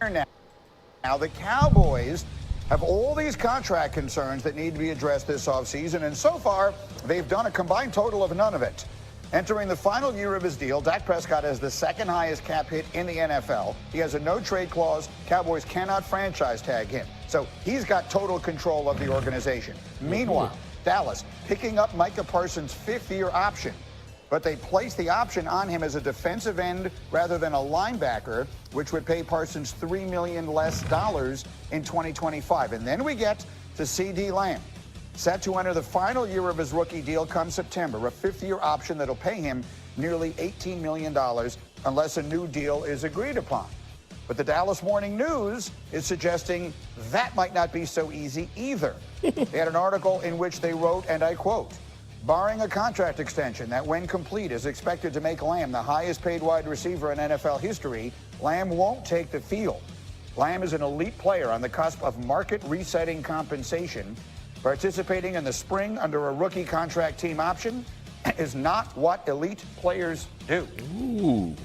Now, the Cowboys have all these contract concerns that need to be addressed this offseason, and so far, they've done a combined total of none of it. Entering the final year of his deal, Dak Prescott has the second highest cap hit in the NFL. He has a no-trade clause. Cowboys cannot franchise tag him. So he's got total control of the organization. Meanwhile, Dallas picking up Micah Parsons' fifth-year option. But they placed the option on him as a defensive end rather than a linebacker, which would pay Parsons $3 million less in 2025. And then we get to C.D. Lamb, set to enter the final year of his rookie deal come September, a fifth-year option that'll pay him nearly $18 million unless a new deal is agreed upon. But the Dallas Morning News is suggesting that might not be so easy either. They had an article in which they wrote, and I quote, "Barring a contract extension that, when complete, is expected to make Lamb the highest-paid wide receiver in NFL history, Lamb won't take the field. Lamb is an elite player on the cusp of market-resetting compensation. Participating in the spring under a rookie contract team option is not what elite players do." Ooh.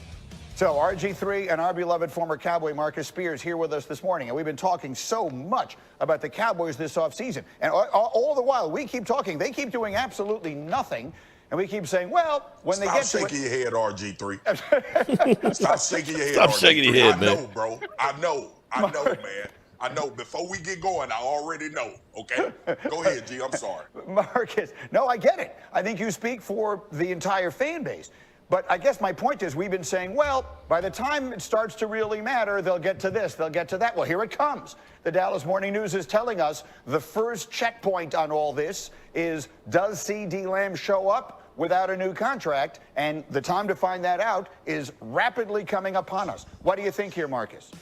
So RG3 and our beloved former Cowboy Marcus Spears here with us this morning. And we've been talking so much about the Cowboys this offseason. And all the while, we keep talking. They keep doing absolutely nothing. And we keep saying, well, when they get to Stop shaking your head, RG3. Stop shaking your head, Stop RG3. shaking your head, man. I know, bro. I know, man. I know. Before we get going, I already know, okay? Go ahead, G. I'm sorry. Marcus, no, I get it. I think you speak for the entire fan base. But I guess my point is we've been saying, well, by the time it starts to really matter, they'll get to this, they'll get to that. Well, here it comes. The Dallas Morning News is telling us the first checkpoint on all this is, does C.D. Lamb show up without a new contract? And the time to find that out is rapidly coming upon us. What do you think here, Marcus?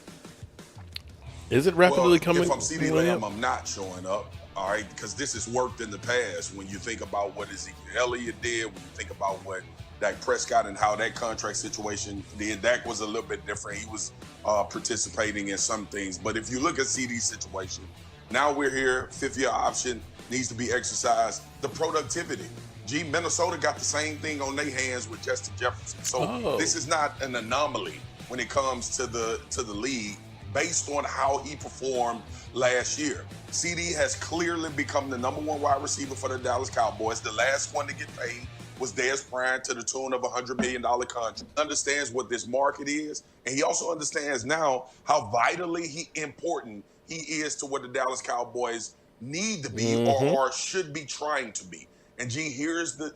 Is it rapidly coming? If I'm C.D. Lamb, I'm not showing up. All right, because this has worked in the past. When you think about what Ezekiel Elliott did, when you think about what Dak Prescott and how that contract situation did, Dak was a little bit different. He was participating in some things. But if you look at CD's situation, now we're here, fifth-year option needs to be exercised. The productivity. Minnesota got the same thing on their hands with Justin Jefferson. So this is not an anomaly when it comes to the league based on how he performed last year. CD has clearly become the number one wide receiver for the Dallas Cowboys. The last one to get paid was Dez Bryant to the tune of a $100 million contract. Understands what this market is, and he also understands now how vitally important he is to what the Dallas Cowboys need to be or should be trying to be. And here's the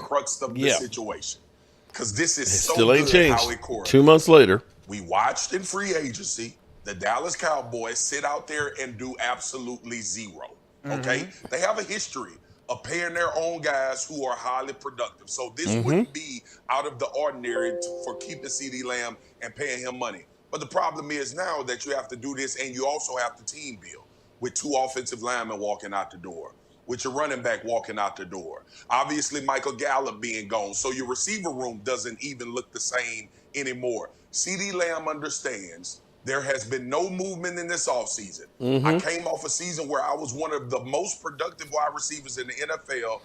crux of the situation, because this is so still ain't good changed. How it correlates. 2 months later, we watched in free agency the Dallas Cowboys sit out there and do absolutely zero. Okay, they have a history of paying their own guys who are highly productive. So this wouldn't be out of the ordinary for keeping CD Lamb and paying him money. But the problem is now that you have to do this, and you also have to team build with two offensive linemen walking out the door, with your running back walking out the door. Obviously, Michael Gallup being gone. So your receiver room doesn't even look the same anymore. CD Lamb understands there has been no movement in this offseason. I came off a season where I was one of the most productive wide receivers in the NFL,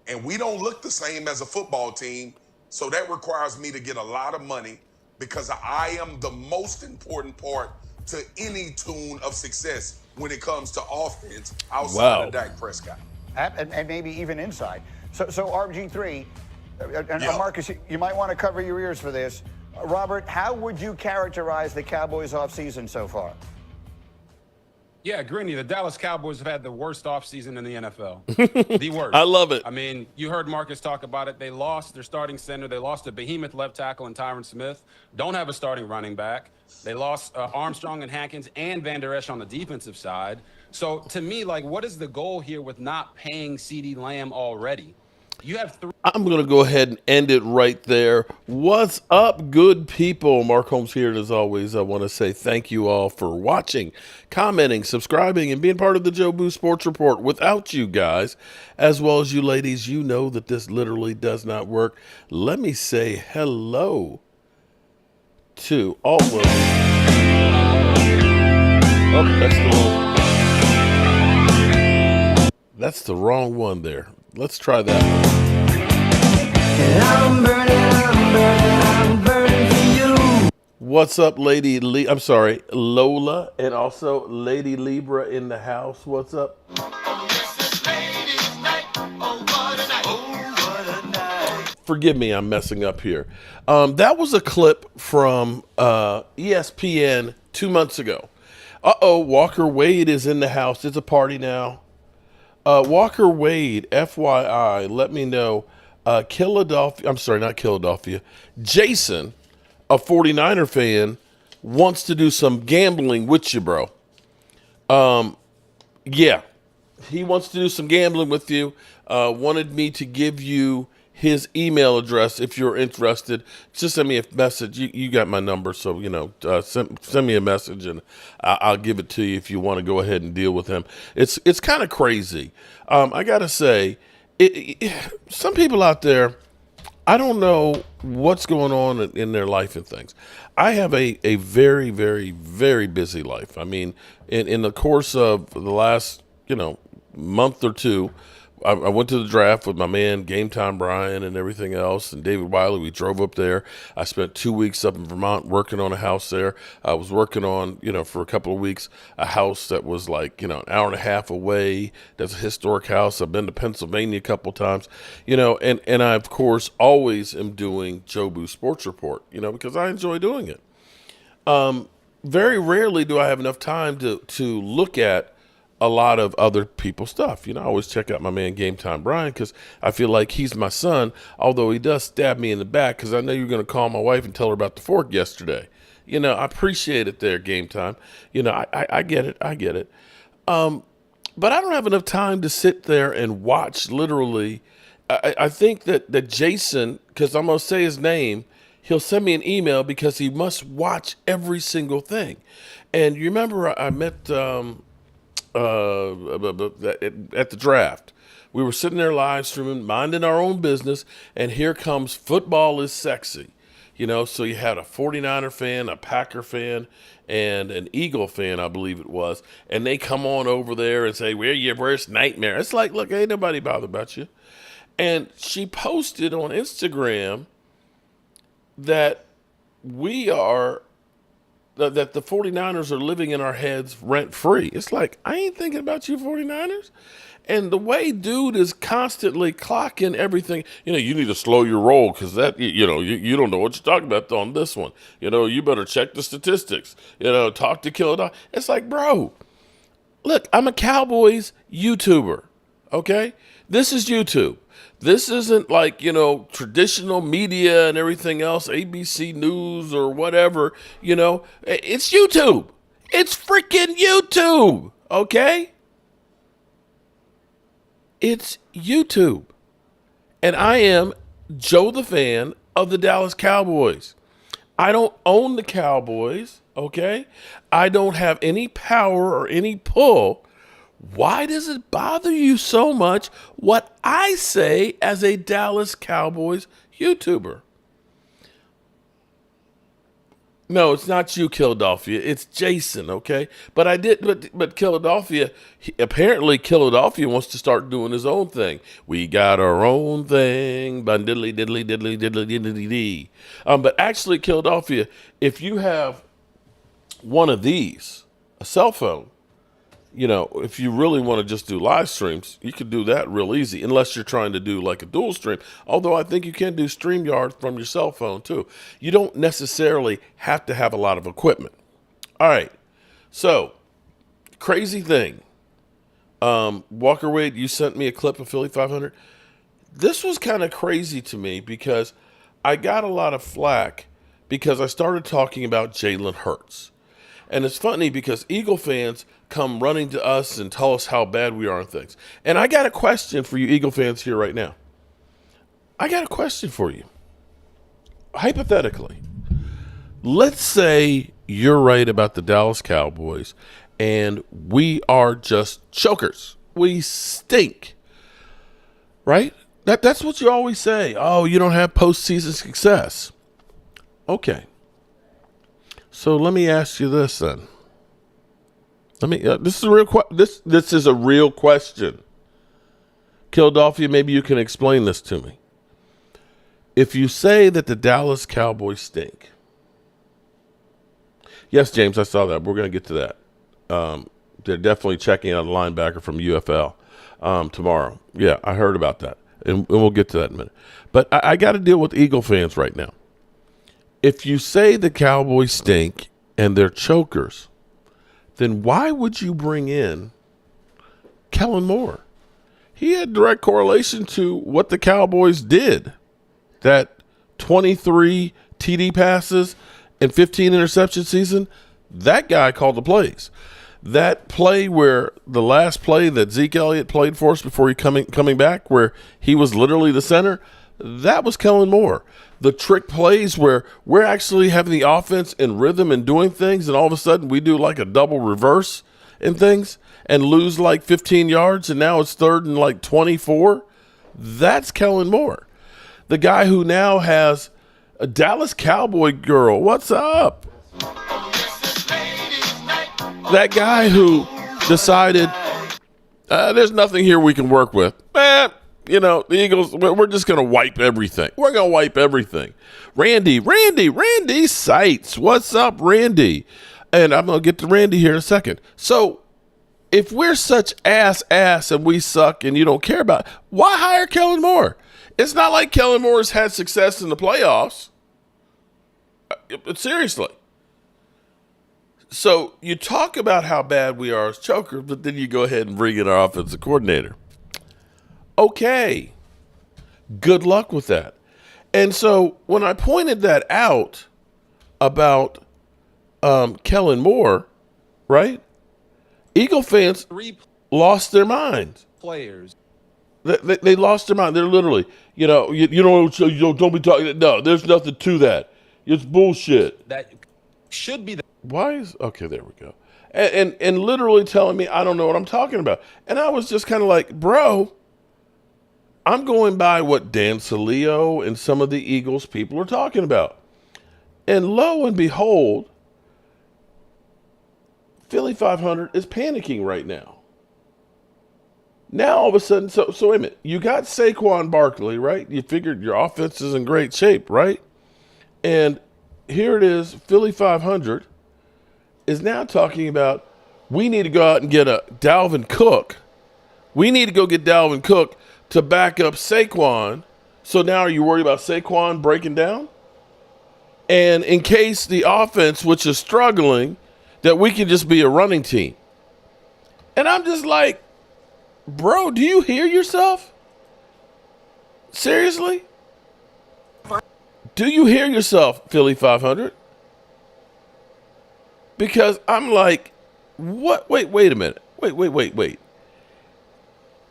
and we don't look the same as a football team. So that requires me to get a lot of money, because I am the most important part to any tune of success when it comes to offense outside of Dak Prescott. And maybe even inside. So RG3, and Marcus, you might want to cover your ears for this. Robert, how would you characterize the Cowboys offseason so far? Yeah, Greeny, the Dallas Cowboys have had the worst offseason in the NFL. The worst. I love it. I mean, you heard Marcus talk about it. They lost their starting center. They lost a behemoth left tackle in Tyron Smith. Don't have a starting running back. They lost Armstrong and Hankins and Van Der Esch on the defensive side. So, to me, like, what is the goal here with not paying CD Lamb already? You have three. I'm going to go ahead and end it right there. What's up, good people? Mark Holmes here. And as always, I want to say thank you all for watching, commenting, subscribing, and being part of the Joe Boo Sports Report. Without you guys, as well as you ladies, you know that this literally does not work. Let me say hello to all of you. Oh, that's the wrong one there. Let's try that one. I'm burning for you. What's up, Lady I'm sorry, Lola, and also Lady Libra in the house. What's up? Forgive me, I'm messing up here. That was a clip from ESPN 2 months ago. Walker Wade is in the house. It's a party now. Walker Wade, FYI, let me know. Jason, a 49er fan, wants to do some gambling with you, bro. Yeah, he wants to do some gambling with you. Wanted me to give you his email address if you're interested. Just send me a message. You got my number, so send me a message and I'll give it to you if you want to go ahead and deal with him. It's kind of crazy. I gotta say, some people out there, I don't know what's going on in their life and things. I have a very, very, very busy life. I mean, in the course of the last month or two, I went to the draft with my man, Game Time Brian, and everything else, and David Wiley. We drove up there. I spent 2 weeks up in Vermont working on a house there. I was working on, for a couple of weeks, a house that was like, an hour and a half away. That's a historic house. I've been to Pennsylvania a couple times, and I, of course, always am doing Joe Boo Sports Report, because I enjoy doing it. Very rarely do I have enough time to look at a lot of other people's stuff. I always check out my man Game Time Brian because I feel like he's my son, although he does stab me in the back because I know you're going to call my wife and tell her about the fork yesterday. I appreciate it there, Game Time. I get it. I get it. But I don't have enough time to sit there and watch literally. I think that Jason, because I'm going to say his name, he'll send me an email because he must watch every single thing. And you remember I met at the draft. We were sitting there live streaming, minding our own business, and here comes Football is Sexy. So you had a 49er fan, a Packer fan, and an Eagle fan, I believe it was, and they come on over there and say, "We're your worst nightmare." It's like, look, ain't nobody bothered about you. And she posted on Instagram that that the 49ers are living in our heads rent-free. It's like, I ain't thinking about you 49ers. And the way dude is constantly clocking everything, you need to slow your roll because that, you don't know what you're talking about on this one. You better check the statistics. Talk to Kill. It's like, bro, look, I'm a Cowboys YouTuber, okay? This is YouTube. This isn't like, traditional media and everything else, ABC News or whatever, It's YouTube. It's freaking YouTube, okay? It's YouTube. And I am Joe the fan of the Dallas Cowboys. I don't own the Cowboys, okay? I don't have any power or any pull. Why does it bother you so much what I say as a Dallas Cowboys YouTuber? No, it's not you, Philadelphia. It's Jason, okay? But Philadelphia, apparently Philadelphia wants to start doing his own thing. We got our own thing. Diddly, diddly, diddly, diddly, diddly, dee. But actually, Philadelphia, if you have one of these, a cell phone, if you really want to just do live streams, you could do that real easy, unless you're trying to do like a dual stream. Although I think you can do StreamYard from your cell phone too. You don't necessarily have to have a lot of equipment. All right. So, crazy thing. Walker Wade, you sent me a clip of Philly 500. This was kind of crazy to me because I got a lot of flack because I started talking about Jalen Hurts. And it's funny because Eagle fans come running to us and tell us how bad we are on things. And I got a question for you Eagle fans here right now. I got a question for you. Hypothetically, let's say you're right about the Dallas Cowboys and we are just chokers. We stink. Right? That's what you always say. Oh, you don't have postseason success. Okay. So let me ask you this then. This is a real this is a real question. Philadelphia, maybe you can explain this to me. If you say that the Dallas Cowboys stink, Yes, James, I saw that. We're going to get to that. They're definitely checking out a linebacker from UFL tomorrow. Yeah, I heard about that, and we'll get to that in a minute. But I got to deal with Eagle fans right now. If you say the Cowboys stink and they're chokers, then why would you bring in Kellen Moore? He had direct correlation to what the Cowboys did. That 23 TD passes and 15 interception season, that guy called the plays. That play where the last play that Zeke Elliott played for us before he coming back, where he was literally the center, that was Kellen Moore. The trick plays where we're actually having the offense in rhythm and doing things, and all of a sudden we do like a double reverse and things and lose like 15 yards, and now it's 3rd and like 24. That's Kellen Moore. The guy who now has a Dallas Cowboy girl. What's up? That guy who decided there's nothing here we can work with. The Eagles, we're just going to wipe everything. We're going to wipe everything. Randy Seitz. What's up, Randy? And I'm going to get to Randy here in a second. So if we're such ass and we suck and you don't care about it, why hire Kellen Moore? It's not like Kellen Moore's had success in the playoffs. Seriously. So you talk about how bad we are as chokers, but then you go ahead and bring in our offensive coordinator. Okay. Good luck with that. And so when I pointed that out about Kellen Moore, right? Eagle fans lost their minds. Players. They lost their mind. They're literally, you don't be talking. No, there's nothing to that. It's bullshit. That should be the. Why is okay? There we go. And literally telling me I don't know what I'm talking about. And I was just kind of like, bro, I'm going by what Dan Saleo and some of the Eagles people are talking about. And lo and behold, Philly 500 is panicking right now. Now all of a sudden, so wait a minute. You got Saquon Barkley, right? You figured your offense is in great shape, right? And here it is, Philly 500 is now talking about we need to go out and get a Dalvin Cook. We need to go get Dalvin Cook to back up Saquon. So now are you worried about Saquon breaking down? And in case the offense, which is struggling, that we can just be a running team. And I'm just like, bro, do you hear yourself? Seriously? Do you hear yourself, Philly 500? Because I'm like, what? Wait a minute. Wait.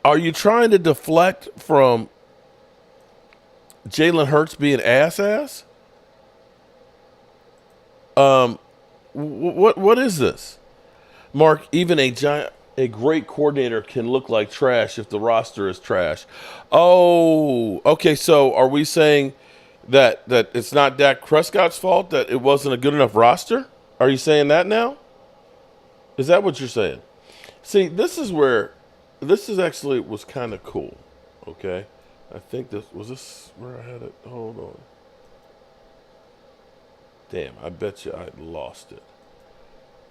Are you trying to deflect from Jalen Hurts being ass? What is this? Mark, even a great coordinator can look like trash if the roster is trash. Oh, okay. So are we saying that it's not Dak Prescott's fault that it wasn't a good enough roster? Are you saying that now? Is that what you're saying? See, this is actually was kind of cool. Okay. I think this where I had it. Hold on. Damn, I bet you I lost it.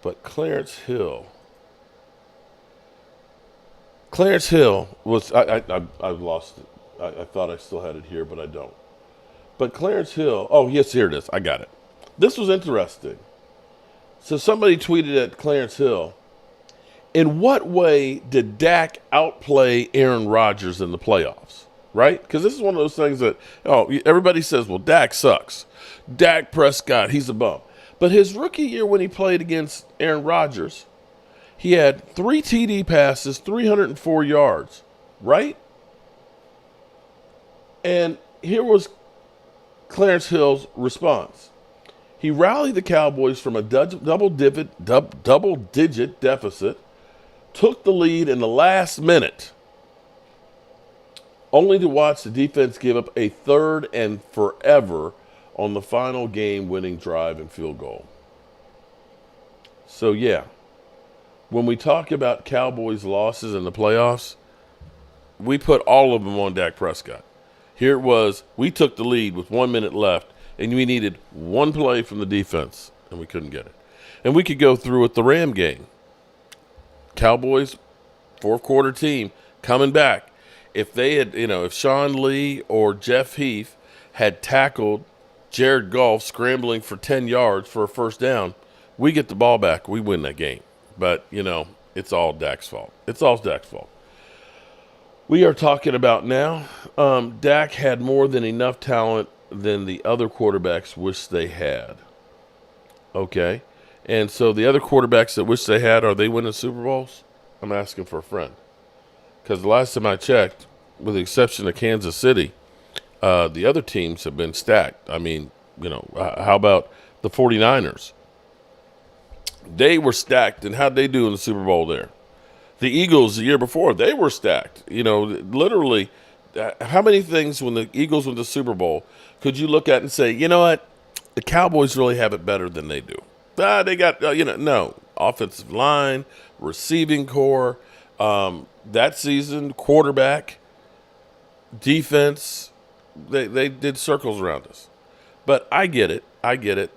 But Clarence Hill was I've lost it. I thought I still had it here, but I don't. But Clarence Hill, oh yes, here it is. I got it. This was interesting. So somebody tweeted at Clarence Hill, in what way did Dak outplay Aaron Rodgers in the playoffs? Right? Because this is one of those things that, everybody says, well, Dak sucks. Dak Prescott, he's a bum. But his rookie year when he played against Aaron Rodgers, he had 3 TD passes, 304 yards, right? And here was Clarence Hill's response. He rallied the Cowboys from a double-digit deficit, took the lead in the last minute, only to watch the defense give up a 3rd and forever on the final game-winning drive and field goal. So, yeah, when we talk about Cowboys' losses in the playoffs, we put all of them on Dak Prescott. Here it was, we took the lead with 1 minute left, and we needed one play from the defense, and we couldn't get it. And we could go through with the Ram game. Cowboys, fourth quarter team coming back. If they had, if Sean Lee or Jeff Heath had tackled Jared Goff scrambling for 10 yards for a first down, we get the ball back. We win that game. But, it's all Dak's fault. It's all Dak's fault. We are talking about now, Dak had more than enough talent than the other quarterbacks wish they had. Okay? And so the other quarterbacks that wish they had, are they winning Super Bowls? I'm asking for a friend. Because the last time I checked, with the exception of Kansas City, the other teams have been stacked. I mean, how about the 49ers? They were stacked, and how'd they do in the Super Bowl there? The Eagles the year before, they were stacked. Literally, how many things when the Eagles went to the Super Bowl could you look at and say, you know what, the Cowboys really have it better than they do? They got, no. Offensive line, receiving core, that season, quarterback, defense, they did circles around us. But I get it,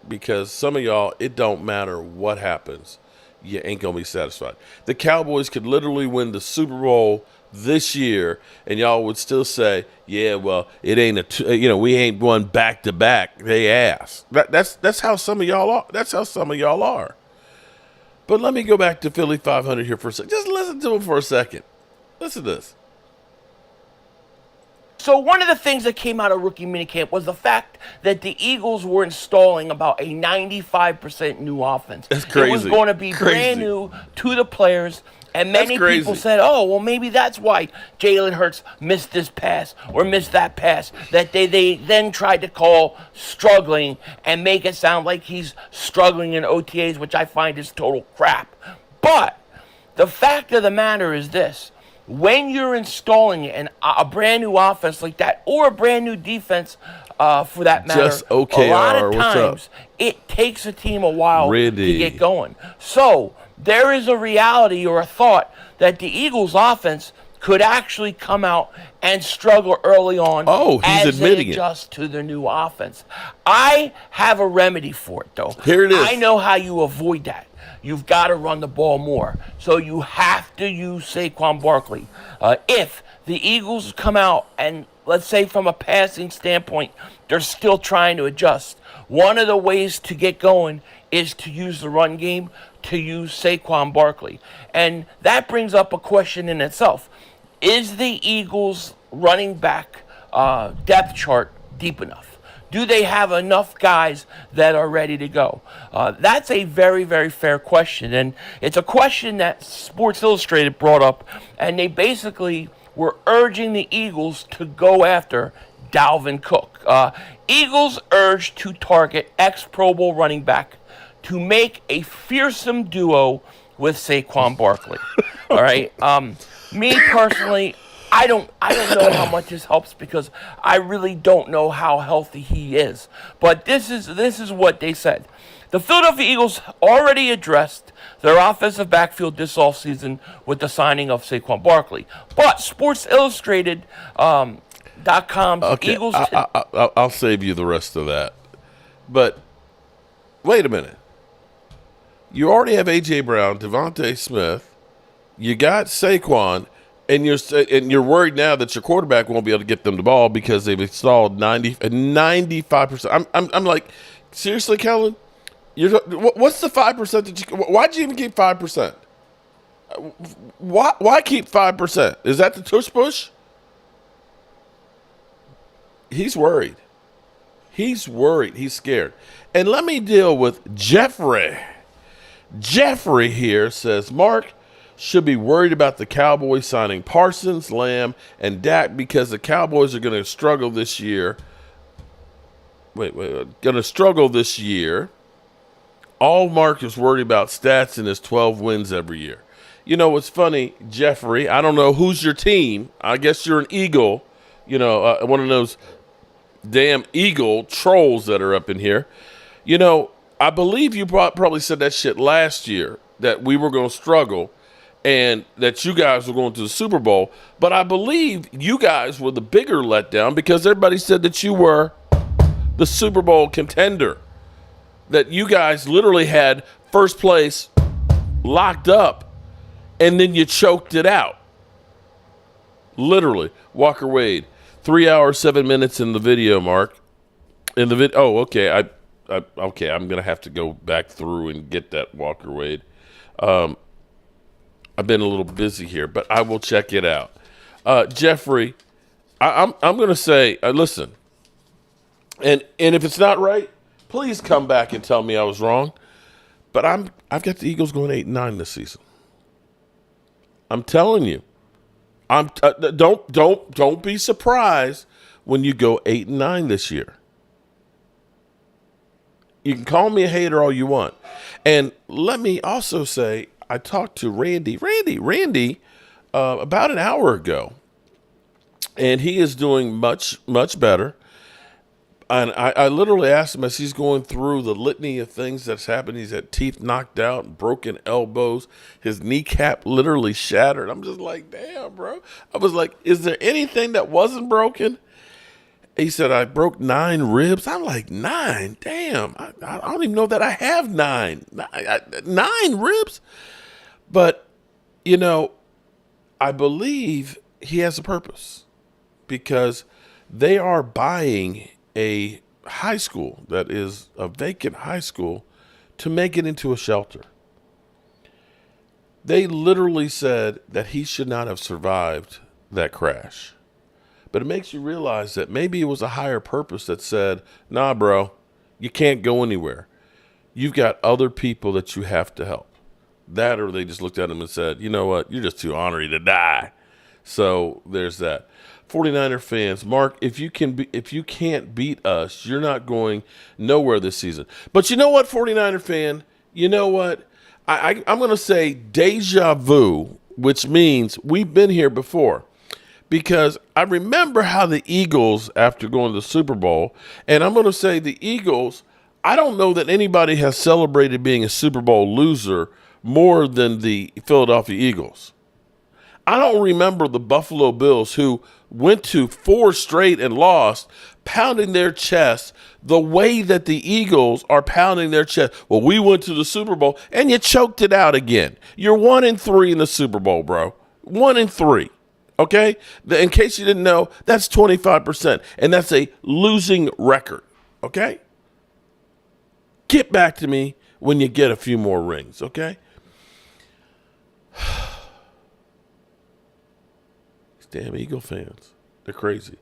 because some of y'all, it don't matter what happens, you ain't going to be satisfied. The Cowboys could literally win the Super Bowl this year, and y'all would still say, yeah, well, it ain't we ain't won back-to-back. They ass. That's how some of y'all are. That's how some of y'all are. But let me go back to Philly 500 here for a second. Just listen to him for a second. Listen to this. So one of the things that came out of rookie minicamp was the fact that the Eagles were installing about a 95% new offense. That's crazy. It was going to be brand new to the players. And many people said, oh, well, maybe that's why Jalen Hurts missed this pass or missed that pass, that they then tried to call struggling and make it sound like he's struggling in OTAs, which I find is total crap. But the fact of the matter is this. When you're installing a brand new offense like that, or a brand new defense for that matter, just OKR, a lot of what's times up? It takes a team a while Really? to get going. So there is a reality or a thought that the Eagles offense could actually come out and struggle early on he's admitting they adjust to the new offense. I have a remedy for it, though. Here it is. I know how you avoid that. You've got to run the ball more. So you have to use Saquon Barkley. If the Eagles come out and, let's say from a passing standpoint, they're still trying to adjust, one of the ways to get going is to use the run game, to use Saquon Barkley. And that brings up a question in itself. Is the Eagles running back depth chart deep enough? Do they have enough guys that are ready to go? That's a very, very fair question. And it's a question that Sports Illustrated brought up, and they basically were urging the Eagles to go after Dalvin Cook. Eagles urged to target ex-Pro Bowl running back to make a fearsome duo with Saquon Barkley. All right? Me personally, I don't know how much this helps because I really don't know how healthy he is. But this is what they said. The Philadelphia Eagles already addressed their offensive backfield this offseason with the signing of Saquon Barkley. But Sports Illustrated .com's Eagles... I'll save you the rest of that. But wait a minute. You already have A.J. Brown, Devontae Smith. You got Saquon. And you're worried now that your quarterback won't be able to get them the ball because they've installed 95%. I'm like, seriously, Kellen? What's the 5% that you? Why'd you even keep 5%? Why keep 5%? Is that the tush push? He's worried. He's worried. He's scared. And let me deal with Jeffrey. Jeffrey here says, Mark should be worried about the Cowboys signing Parsons, Lamb, and Dak because the Cowboys are going to struggle this year. Going to struggle this year. All Mark is worried about stats in his 12 wins every year. You know what's funny, Jeffrey? I don't know who's your team. I guess you're an Eagle. One of those damn Eagle trolls that are up in here. I believe you probably said that shit last year, that we were going to struggle and that you guys were going to the Super Bowl. But I believe you guys were the bigger letdown because everybody said that you were the Super Bowl contender. that you guys literally had first place locked up, and then you choked it out. Literally. Walker Wade, 3 hours, 7 minutes in the video, Mark. In the video. Oh, okay. Okay, I'm going to have to go back through and get that Walker Wade. I've been a little busy here, but I will check it out. Jeffrey, I'm going to say, listen, and if it's not right, please come back and tell me I was wrong. But I've got the Eagles going 8-9 this season. I'm telling you. Don't be surprised when you go 8-9 this year. You can call me a hater all you want. And let me also say, I talked to Randy about an hour ago, and he is doing much, much better. And I literally asked him as he's going through the litany of things that's happened. He's had teeth knocked out, broken elbows, his kneecap literally shattered. I'm just like, damn, bro. I was like, is there anything that wasn't broken? He said, I broke 9 ribs. I'm like, 9? Damn. I don't even know that I have 9. 9 ribs? But, you know, I believe he has a purpose because they are buying a high school that is a vacant high school to make it into a shelter. They literally said that he should not have survived that crash. But it makes you realize that maybe it was a higher purpose that said, nah, bro, you can't go anywhere. You've got other people that you have to help. That, or they just looked at him and said, you know what, you're just too ornery to die. So there's that. 49er fans, Mark, if you can't beat us, you're not going nowhere this season. But you know what, 49er fan? You know what? I'm going to say deja vu, which means we've been here before. Because I remember how the Eagles, after going to the Super Bowl, and I'm going to say the Eagles, I don't know that anybody has celebrated being a Super Bowl loser more than the Philadelphia Eagles. I don't remember the Buffalo Bills, who went to 4 straight and lost, pounding their chest the way that the Eagles are pounding their chest. Well, we went to the Super Bowl, and you choked it out again. You're 1-3 in the Super Bowl, bro. 1-3. Okay? In case you didn't know, that's 25%, and that's a losing record. Okay? Get back to me when you get a few more rings, okay? These damn Eagle fans. They're crazy.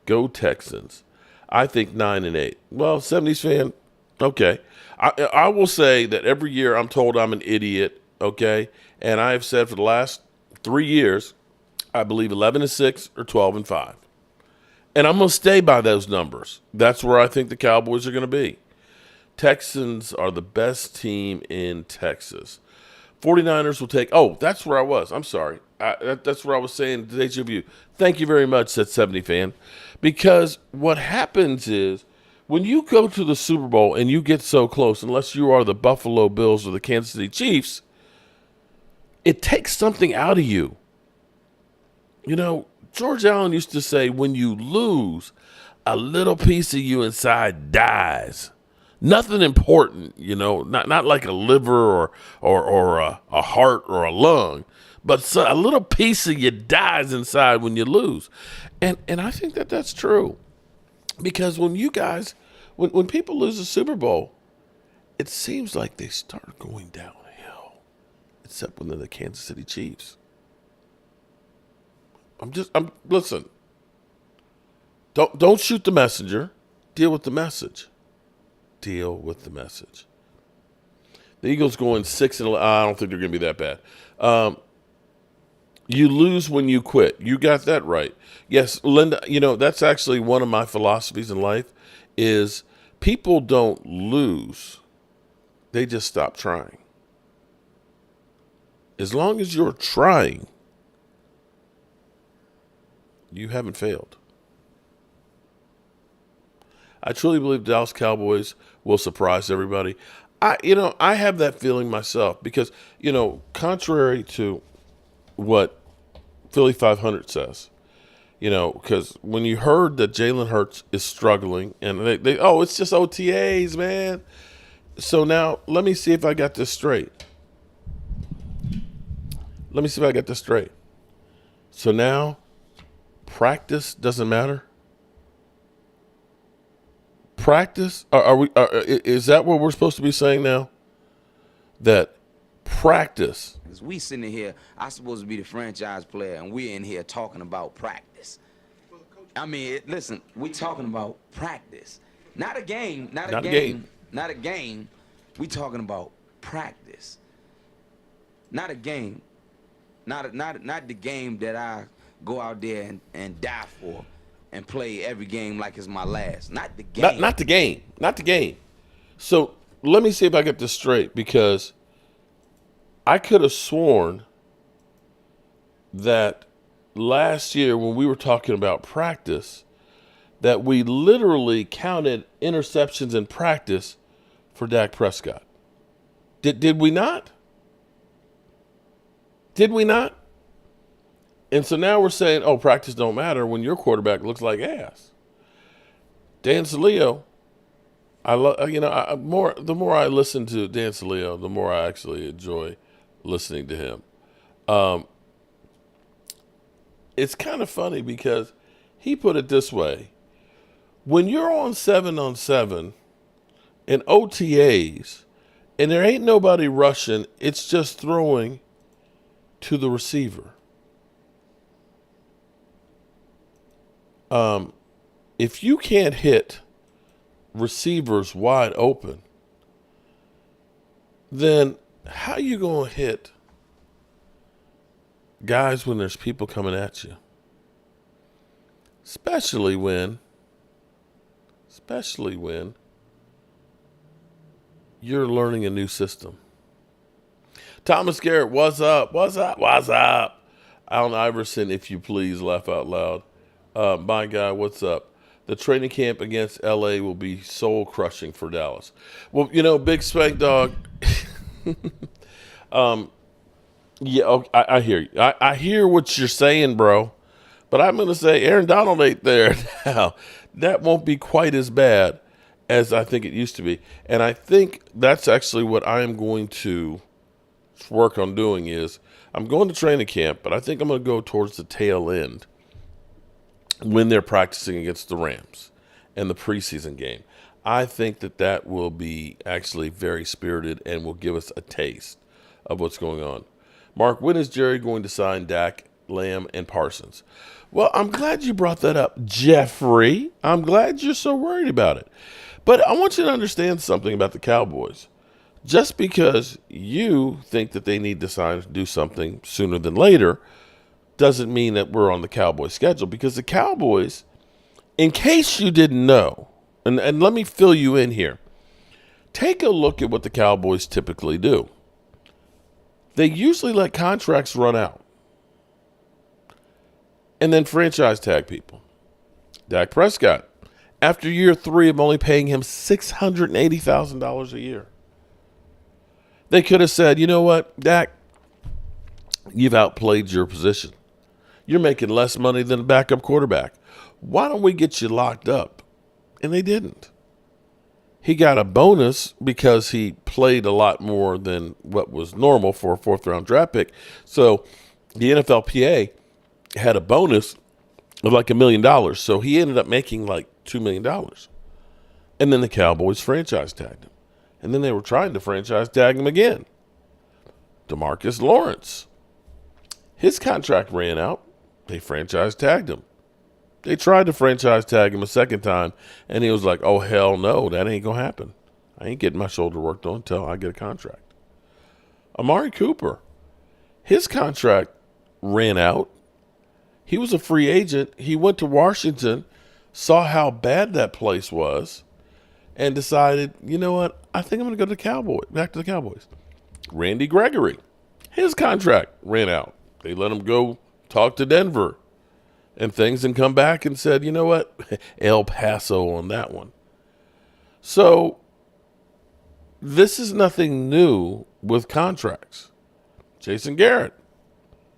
Go Texans. I think 9-8. Well, 70s fan, okay. I will say that every year I'm told I'm an idiot, okay? And I have said for the last 3 years, I believe 11-6 or 12-5. And I'm going to stay by those numbers. That's where I think the Cowboys are going to be. Texans are the best team in Texas. 49ers will take – oh, that's where I was. I'm sorry. That's where I was saying today's review. Thank you very much, said 70 fan. Because what happens is when you go to the Super Bowl and you get so close, unless you are the Buffalo Bills or the Kansas City Chiefs, it takes something out of you. You know, George Allen used to say, when you lose, a little piece of you inside dies. Nothing important, you know, not like a liver or a heart or a lung, but a little piece of you dies inside when you lose. And I think that that's true. Because when you guys, when people lose the Super Bowl, it seems like they start going downhill, except when they're the Kansas City Chiefs. Listen. Don't shoot the messenger. Deal with the message. Deal with the message. The Eagles going 6-11. I don't think they're going to be that bad. You lose when you quit. You got that right. Yes, Linda, you know, that's actually one of my philosophies in life is people don't lose. They just stop trying. As long as you're trying, you haven't failed. I truly believe the Dallas Cowboys will surprise everybody. I have that feeling myself because, you know, contrary to what Philly 500 says, you know, because when you heard that Jalen Hurts is struggling and it's just OTAs, man. So now let me see if I got this straight. So now practice doesn't matter. Practice? Is that what we're supposed to be saying now? That practice. We sitting here, I'm supposed to be the franchise player, and we're in here talking about practice. I mean, listen, we talking about practice. Not a game, not a game. We talking about practice. Not a game. Not the game that I go out there and die for and play every game like it's my last. Not the game. Not the game. So let me see if I get this straight, because I could have sworn that last year when we were talking about practice, that we literally counted interceptions in practice for Dak Prescott. Did we not? Did we not? And so now we're saying, oh, practice don't matter when your quarterback looks like ass. Dan Saleo, the more I listen to Dan Saleo, the more I actually enjoy listening to him. It's kind of funny because he put it this way: when you're on 7-on-7 in OTAs and there ain't nobody rushing, it's just throwing to the receiver. If you can't hit receivers wide open, then how you going to hit guys when there's people coming at you? Especially when you're learning a new system. Thomas Garrett, what's up? Allen Iverson, if you please, laugh out loud. My guy, what's up? The training camp against LA will be soul crushing for Dallas. Well, Big Spank Dog. Yeah, okay, I hear you. I hear what you're saying, bro. But I'm going to say Aaron Donald ain't there now. That won't be quite as bad as I think it used to be. And I think that's actually what I am going to work on doing is I'm going to training camp, but I think I'm going to go towards the tail end when they're practicing against the Rams and the preseason game. I think that will be actually very spirited and will give us a taste of what's going on. Mark, when is Jerry going to sign Dak, Lamb, and Parsons? Well, I'm glad you brought that up, Jeffrey. I'm glad you're so worried about it. But I want you to understand something about the Cowboys. Just because you think that they need to do something sooner than later doesn't mean that we're on the Cowboys schedule, because the Cowboys, in case you didn't know, and let me fill you in here, take a look at what the Cowboys typically do. They usually let contracts run out and then franchise tag people. Dak Prescott, after year 3 of only paying him $680,000 a year. They could have said, you know what, Dak, you've outplayed your position. You're making less money than a backup quarterback. Why don't we get you locked up? And they didn't. He got a bonus because he played a lot more than what was normal for a 4th-round draft pick. So the NFLPA had a bonus of like $1 million. So he ended up making like $2 million. And then the Cowboys franchise tagged him. And then they were trying to franchise tag him again. DeMarcus Lawrence. His contract ran out. They franchise tagged him. They tried to franchise tag him a second time, and he was like, oh, hell no, that ain't going to happen. I ain't getting my shoulder worked on until I get a contract. Amari Cooper, his contract ran out. He was a free agent. He went to Washington, saw how bad that place was, and decided, you know what, I think I'm going to go to the Cowboys, back to the Cowboys. Randy Gregory, his contract ran out. They let him go talk to Denver and things and come back and said, you know what, El Paso on that one. So this is nothing new with contracts. Jason Garrett,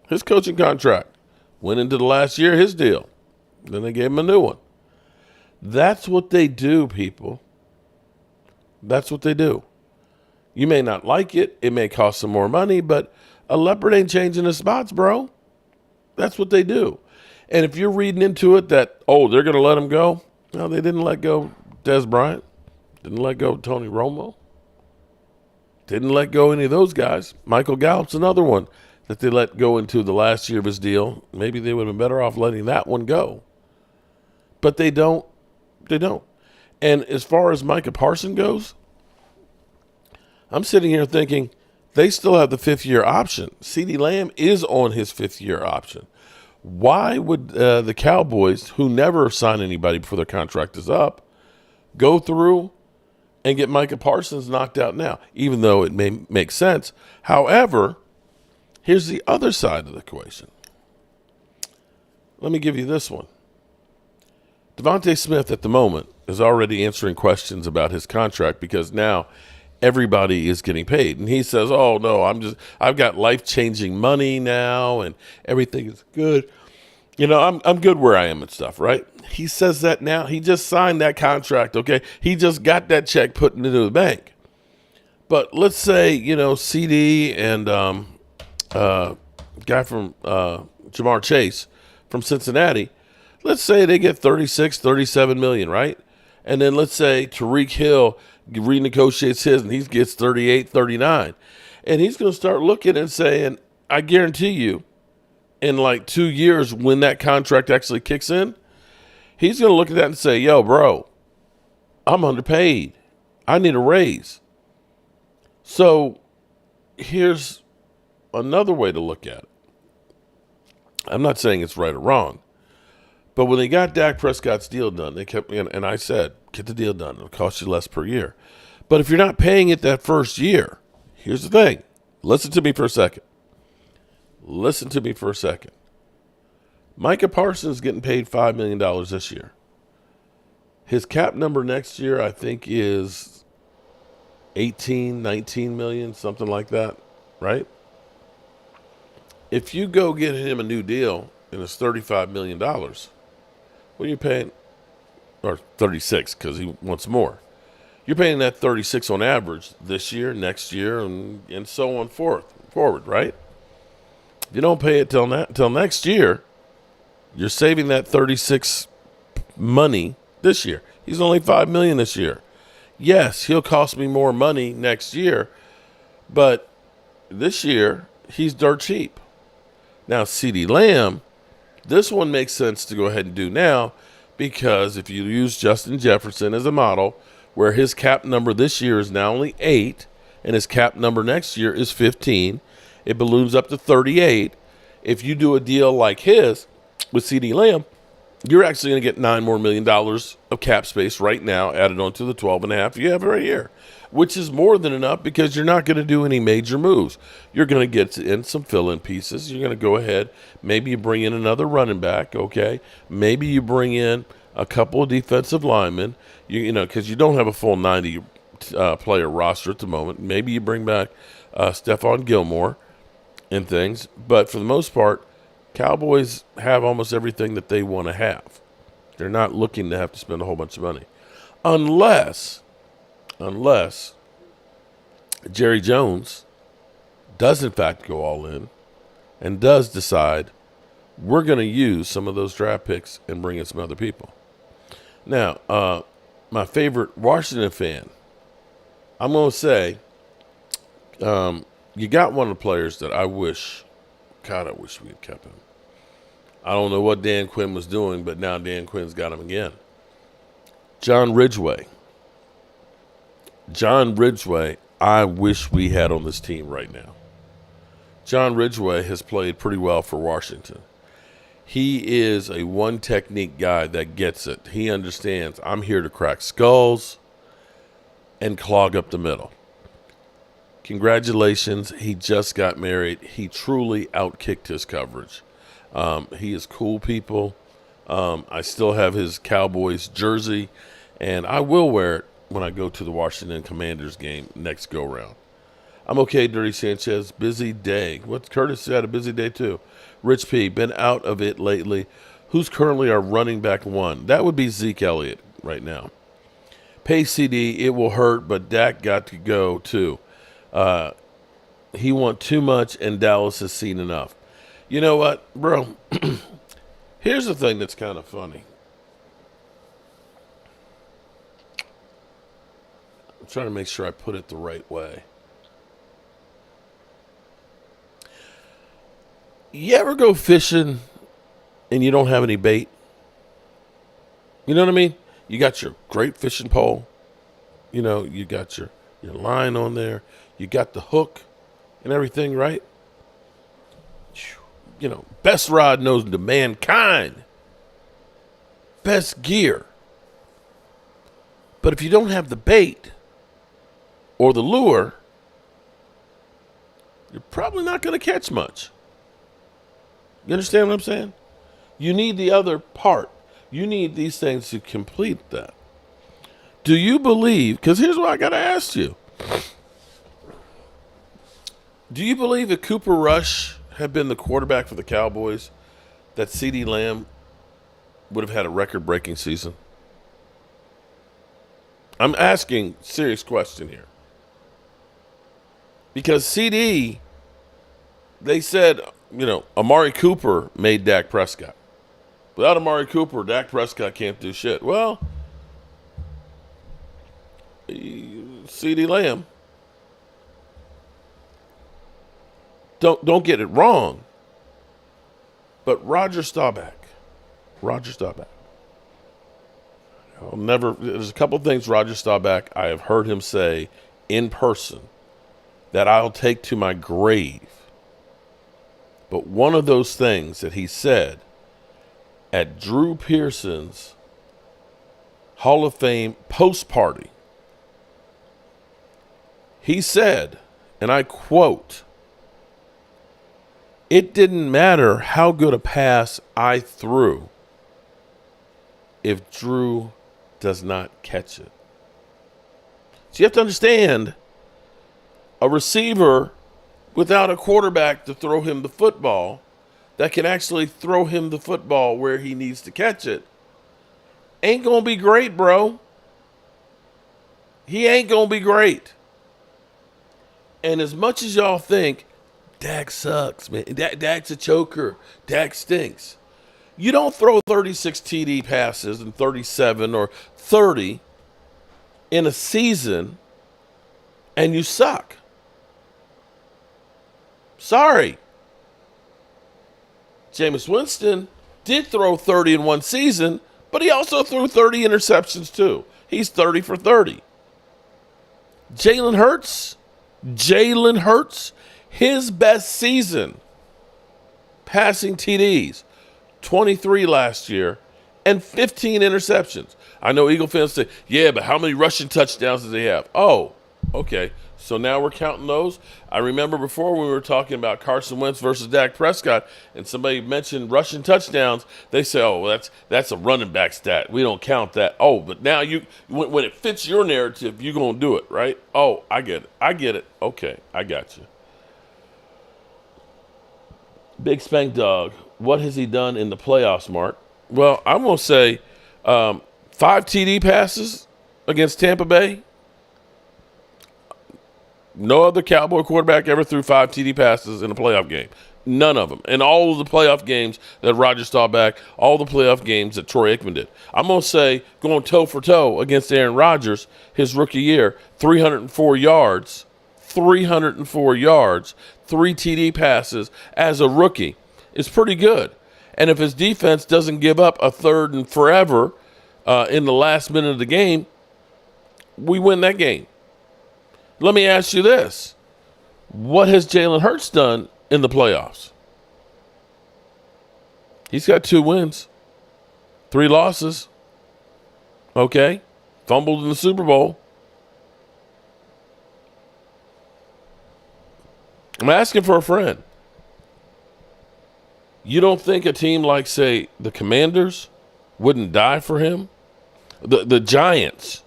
his coaching contract went into the last year, his deal. Then they gave him a new one. That's what they do, people. That's what they do. You may not like it. It may cost some more money, but a leopard ain't changing his spots, bro. That's what they do. And if you're reading into it that, oh, they're going to let him go. No, they didn't let go Des Bryant. Didn't let go Tony Romo. Didn't let go any of those guys. Michael Gallup's another one that they let go into the last year of his deal. Maybe they would have been better off letting that one go. But they don't. They don't. And as far as Micah Parsons goes, I'm sitting here thinking they still have the 5th-year option. CeeDee Lamb is on his 5th-year option. Why would the Cowboys, who never sign anybody before their contract is up, go through and get Micah Parsons knocked out now, even though it may make sense? However, here's the other side of the equation. Let me give you this one. Devontae Smith at the moment is already answering questions about his contract because now everybody is getting paid. And he says, oh, no, I've got life-changing money now and everything is good. You know, I'm good where I am and stuff, right? He says that now. He just signed that contract, okay? He just got that check put into the bank. But let's say, you know, CD and guy from Jamar Chase from Cincinnati, let's say they get 36, 37 million, right? And then let's say Tyreek Hill renegotiates his and he gets 38, 39. And he's going to start looking and saying, I guarantee you, in like 2 years when that contract actually kicks in, he's going to look at that and say, yo, bro, I'm underpaid. I need a raise. So here's another way to look at it. I'm not saying it's right or wrong, but when they got Dak Prescott's deal done, they kept, and I said, get the deal done. It'll cost you less per year. But if you're not paying it that first year, here's the thing. Listen to me for a second. Listen to me for a second. Micah Parsons is getting paid $5 million this year. His cap number next year, I think, is 18, 19 million, something like that, right? If you go get him a new deal and it's $35 million, what are you paying? Or 36 because he wants more. You're paying that 36 on average this year, next year, and so on forward, right? If you don't pay it till next year, you're saving that 36 money this year. He's only $5 million this year. Yes, he'll cost me more money next year, but this year he's dirt cheap. Now, CeeDee Lamb, this one makes sense to go ahead and do now because if you use Justin Jefferson as a model, where his cap number this year is now only 8 and his cap number next year is 15, it balloons up to 38. If you do a deal like his with CeeDee Lamb, you're actually going to get $9 million of cap space right now added onto the 12.5 you have right here, which is more than enough because you're not going to do any major moves. You're going to get in some fill-in pieces. You're going to go ahead. Maybe you bring in another running back, okay? Maybe you bring in a couple of defensive linemen, you know, because you don't have a full 90 player roster at the moment. Maybe you bring back Stephon Gilmore and things. But for the most part, Cowboys have almost everything that they want to have. They're not looking to have to spend a whole bunch of money. Unless Jerry Jones does in fact go all in and does decide we're going to use some of those draft picks and bring in some other people. Now, my favorite Washington fan, I'm going to say, you got one of the players that I wish we had kept him. I don't know what Dan Quinn was doing, but now Dan Quinn's got him again. John Ridgeway. John Ridgeway, I wish we had on this team right now. John Ridgeway has played pretty well for Washington. He is a one-technique guy that gets it. He understands I'm here to crack skulls and clog up the middle. Congratulations. He just got married. He truly outkicked his coverage. He is cool people. I still have his Cowboys jersey, and I will wear it when I go to the Washington Commanders game next go-round. I'm okay, Dirty Sanchez. Busy day. Curtis had a busy day, too. Rich P, been out of it lately. Who's currently our running back one? That would be Zeke Elliott right now. Pay CD, it will hurt, but Dak got to go, too. He want too much, and Dallas has seen enough. You know what, bro? Here's the thing that's kind of funny. I'm trying to make sure I put it the right way. You ever go fishing and you don't have any bait? You know what I mean? You got your great fishing pole. You know, you got your line on there. You got the hook and everything, right? You know, best rod known to mankind. Best gear. But if you don't have the bait or the lure, you're probably not going to catch much. You understand what I'm saying? You need the other part. You need these things to complete that. Do you believe, because here's what I got to ask you. Do you believe if Cooper Rush had been the quarterback for the Cowboys, that CeeDee Lamb would have had a record-breaking season? I'm asking a serious question here. Because CD, they said, you know, Amari Cooper made Dak Prescott. Without Amari Cooper, Dak Prescott can't do shit. Well, CeeDee Lamb, don't get it wrong, but Roger Staubach. There's a couple of things Roger Staubach I have heard him say in person that I'll take to my grave. But one of those things that he said at Drew Pearson's Hall of Fame post party, he said, and I quote, "It didn't matter how good a pass I threw if Drew does not catch it." So you have to understand, a receiver without a quarterback to throw him the football that can actually throw him the football where he needs to catch it ain't going to be great, bro. He ain't going to be great. And as much as y'all think, Dak sucks, man. Dak's a choker. Dak stinks. You don't throw 36 TD passes and 37 or 30 in a season and you suck. Sorry. Jameis Winston did throw 30 in one season, but he also threw 30 interceptions too. He's 30 for 30. Jalen Hurts, his best season, passing TDs, 23 last year, and 15 interceptions. I know Eagle fans say, yeah, but how many rushing touchdowns does he have? Oh, okay. So now we're counting those. I remember before we were talking about Carson Wentz versus Dak Prescott, and somebody mentioned rushing touchdowns. They say, oh, well, that's a running back stat. We don't count that. Oh, but now when it fits your narrative, you're going to do it, right? Oh, I get it. Okay, I got you. Big Spank Dog, what has he done in the playoffs, Mark? Well, I'm going to say 5 TD passes against Tampa Bay. No other Cowboy quarterback ever threw 5 TD passes in a playoff game. None of them. And all of the playoff games that Roger Staubach, all the playoff games that Troy Aikman did. I'm going to say, going toe for toe against Aaron Rodgers, his rookie year, 304 yards, 3 TD passes as a rookie is pretty good. And if his defense doesn't give up a third and forever in the last minute of the game, we win that game. Let me ask you this. What has Jalen Hurts done in the playoffs? He's got 2 wins, 3 losses. Okay. Fumbled in the Super Bowl. I'm asking for a friend. You don't think a team like, say, the Commanders wouldn't die for him? The Giants.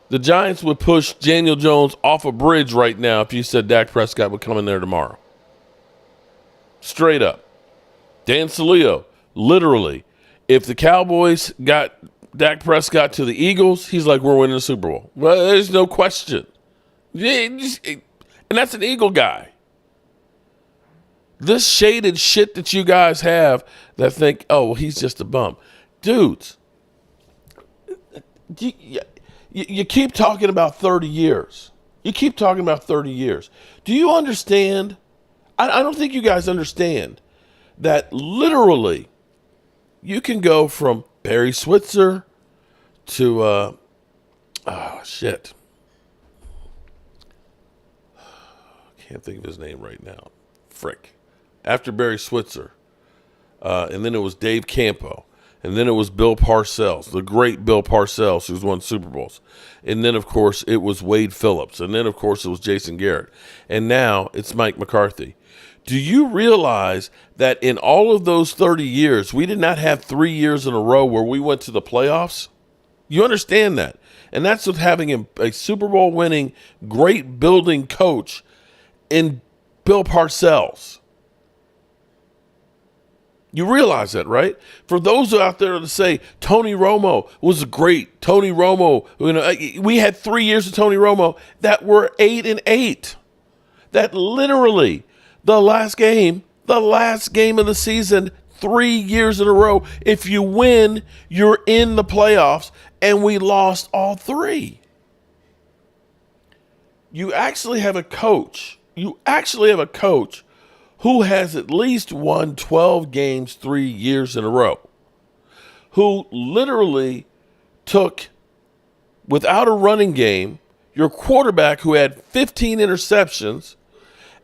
The Giants would push Daniel Jones off a bridge right now if you said Dak Prescott would come in there tomorrow. Straight up. Dan Saleo, literally, if the Cowboys got Dak Prescott to the Eagles, he's like, we're winning the Super Bowl. Well, there's no question. And that's an Eagle guy. This shaded shit that you guys have that think, oh, well, he's just a bum. Dudes, you keep talking about 30 years. You keep talking about 30 years. Do you understand? I don't think you guys understand that literally you can go from Barry Switzer to, shit. Can't think of his name right now. Frick. After Barry Switzer. And then it was Dave Campo. And then it was Bill Parcells, the great Bill Parcells, who's won Super Bowls. And then, of course, it was Wade Phillips. And then, of course, it was Jason Garrett. And now it's Mike McCarthy. Do you realize that in all of those 30 years, we did not have 3 years in a row where we went to the playoffs? You understand that? And that's with having a Super Bowl winning, great building coach in Bill Parcells. You realize that, right? For those out there to say Tony Romo was great, Tony Romo, we had 3 years of Tony Romo that were 8-8. That literally the last game of the season, 3 years in a row. If you win, you're in the playoffs, and we lost all three. You actually have a coach. Who has at least won 12 games 3 years in a row, who literally took, without a running game, your quarterback who had 15 interceptions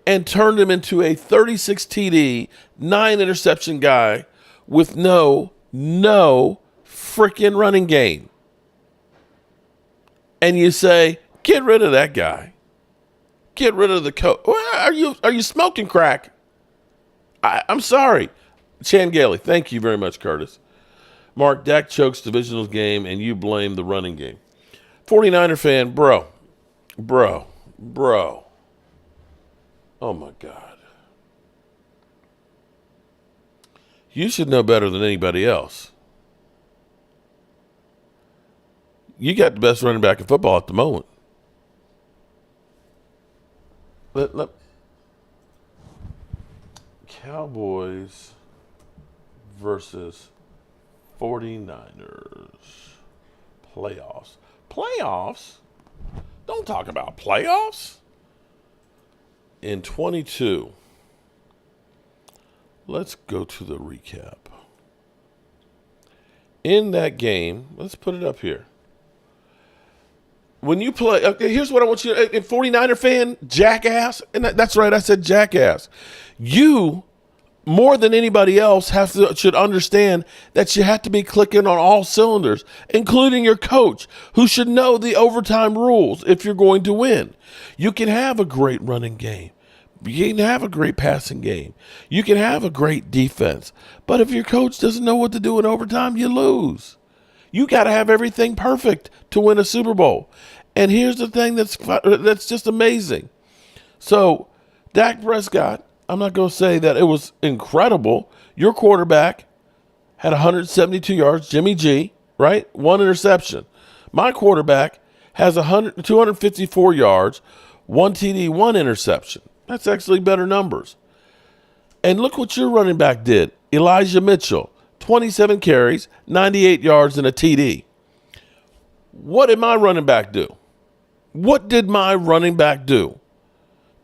and turned him into a 36 TD, 9 interception guy with no freaking running game. And you say, get rid of that guy. Get rid of the coach. Are you smoking crack? I'm sorry. Chan Gailey, thank you very much, Curtis. Mark, Dak chokes divisional game, and you blame the running game. 49er fan, bro. Oh, my God. You should know better than anybody else. You got the best running back in football at the moment. Cowboys versus 49ers. Playoffs? Don't talk about playoffs. In 22. Let's go to the recap. In that game, let's put it up here. When you play, okay, here's what I want you to, 49er fan, jackass, and that's right, I said jackass. You, more than anybody else, should understand that you have to be clicking on all cylinders, including your coach, who should know the overtime rules if you're going to win. You can have a great running game. You can have a great passing game. You can have a great defense. But if your coach doesn't know what to do in overtime, you lose. You got to have everything perfect to win a Super Bowl. And here's the thing that's just amazing. So, Dak Prescott, I'm not going to say that it was incredible. Your quarterback had 172 yards, Jimmy G, right? 1 interception. My quarterback has 254 yards, 1 TD, 1 interception. That's actually better numbers. And look what your running back did. Elijah Mitchell, 27 carries, 98 yards, and a TD. What did my running back do?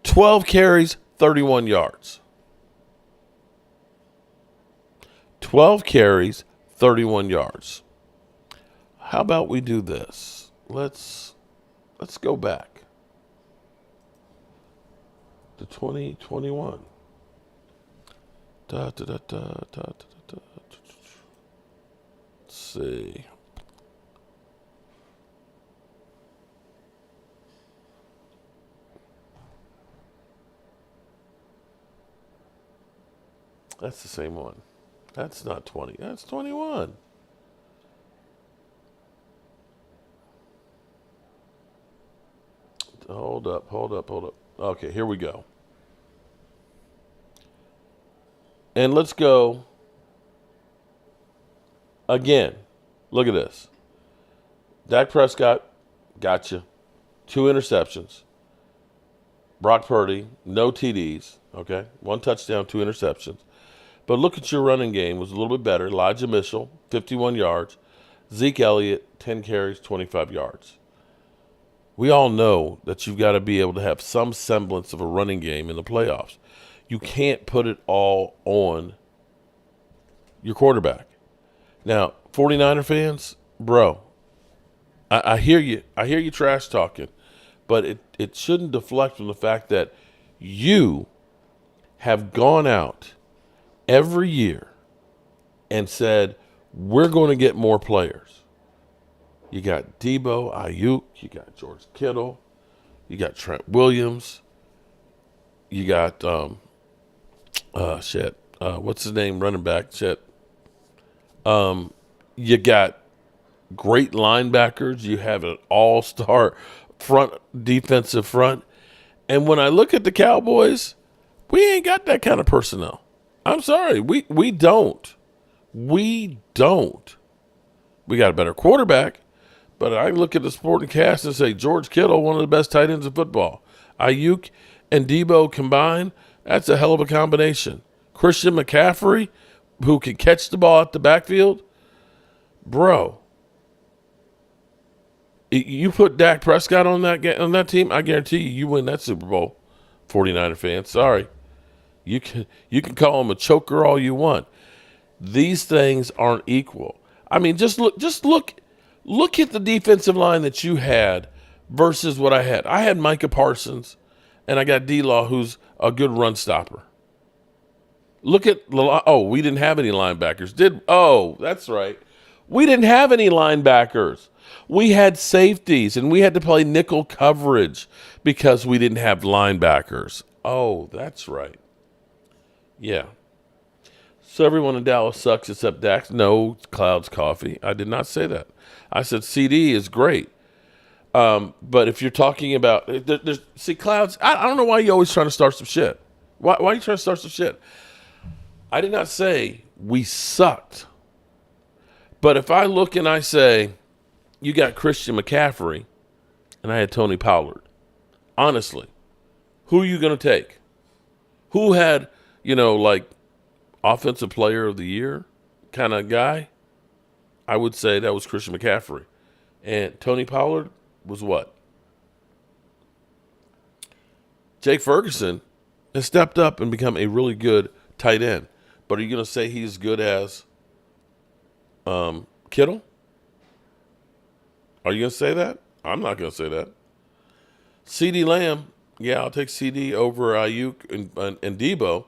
12 carries, 31 yards. 12 carries, 31 yards. How about we do this? Let's go back to 2021. Let's see. That's the same one. That's not 20. That's 21. Hold up. Okay, here we go. And let's go again. Look at this. Dak Prescott, gotcha. 2 interceptions. Brock Purdy, no TDs, okay? 1 touchdown, 2 interceptions. But look at your running game. It was a little bit better. Elijah Mitchell, 51 yards. Zeke Elliott, 10 carries, 25 yards. We all know that you've got to be able to have some semblance of a running game in the playoffs. You can't put it all on your quarterback. Now, 49er fans, bro, I hear you. I hear you trash talking, but it shouldn't deflect from the fact that you have gone out every year and said, we're going to get more players. You got Debo, Ayuk, you got George Kittle, you got Trent Williams, you got what's his name, running back, you got great linebackers, you have an all-star defensive front. And when I look at the Cowboys, we ain't got that kind of personnel. I'm sorry, we don't. We don't. We got a better quarterback, but I look at the supporting cast and say George Kittle, one of the best tight ends in football. Ayuk and Debo combined, that's a hell of a combination. Christian McCaffrey, who can catch the ball at the backfield, bro. You put Dak Prescott on that team, I guarantee you win that Super Bowl. 49er fans, sorry. You can call him a choker all you want. These things aren't equal. I mean, just look at the defensive line that you had versus what I had. I had Micah Parsons, and I got D-Law, who's a good run stopper. Look at we didn't have any linebackers. That's right. We didn't have any linebackers. We had safeties, and we had to play nickel coverage because we didn't have linebackers. Oh, that's right. Yeah. So everyone in Dallas sucks except Dak. No, Cloud's coffee. I did not say that. I said CD is great. But if you're talking about Clouds, I don't know why you're always trying to start some shit. Why are you trying to start some shit? I did not say we sucked. But if I look and I say, you got Christian McCaffrey, and I had Tony Pollard, honestly, who are you going to take? Who had, offensive player of the year kind of guy? I would say that was Christian McCaffrey. And Tony Pollard was what? Jake Ferguson has stepped up and become a really good tight end. But are you going to say he's good as Kittle? Are you going to say that? I'm not going to say that. CeeDee Lamb, yeah, I'll take CD over Ayuk and Debo.